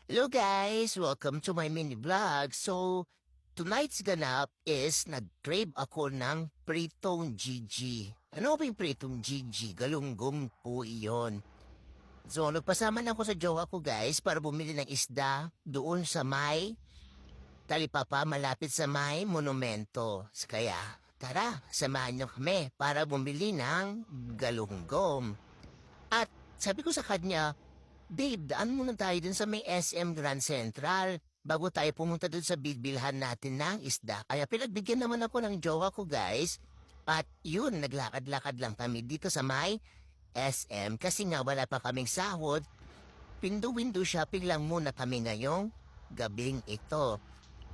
Hello guys! Welcome to my mini vlog. So, tonight's ganap is nag-crave ako ng pritong Gigi. Ano ba yung pritong Gigi? Galunggong po iyon. So, nagpasama na ako sa jowa ko guys para bumili ng isda doon sa may talipapa malapit sa may monumento. Kaya, tara, samahan niyo kami para bumili ng galunggong. At sabi ko sa kanya, Babe, daan muna tayo dun sa may SM Grand Central bago tayo pumunta dun sa bilbilhan natin ng isda. Kaya pinagbigyan naman ako ng jowa ko, guys. At yun, naglakad-lakad lang kami dito sa may SM kasi nga wala pa kaming sahod. Window-window shopping lang muna kami ngayong gabing ito.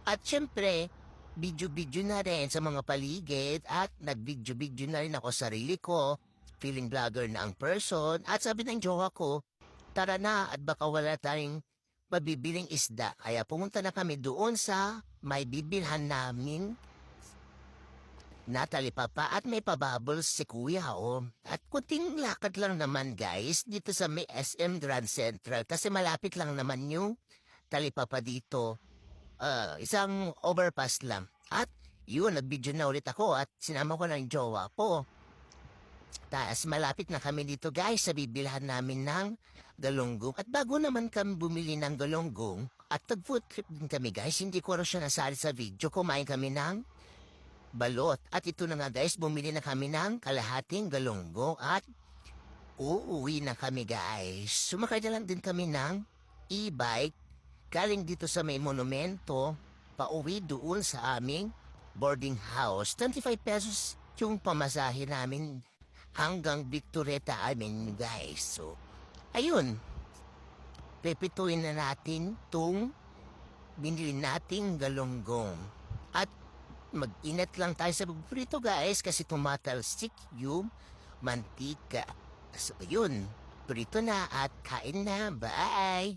At syempre, video-video na rin sa mga paligid at nag-video-video na rin ako sarili ko. Feeling vlogger na ang person. At sabi ng jowa ko, tara na at baka wala tayong mabibiling isda. Kaya pumunta na kami doon sa may bibilhan namin na talipapa at may pabubbles si kuya At kunting lakad lang naman guys dito sa may SM Grand Central kasi malapit lang naman yung talipapa dito. Isang overpass lang. At yun, nag-video na ulit ako at sinama ko ng jowa ko. Taas malapit na kami dito guys sa bibilhan namin ng galunggong. At bago naman kami bumili ng galunggong at tag-food trip din kami guys, hindi ko rin siya nasali sa video, kumain kami ng balot. At ito na nga guys, bumili na kami ng kalahating galunggong at uuwi na kami guys. Sumakay na lang din kami ng e-bike galing dito sa may monumento pauwi doon sa aming boarding house. 25 pesos yung pamasahe namin hanggang Victoreta amin guys. So, ayun. Pepituin na natin itong binili nating galunggong. At mag-inat lang tayo sa paborito guys kasi tumatalsik yung mantika. So, ayun. Prito na at kain na. Bye!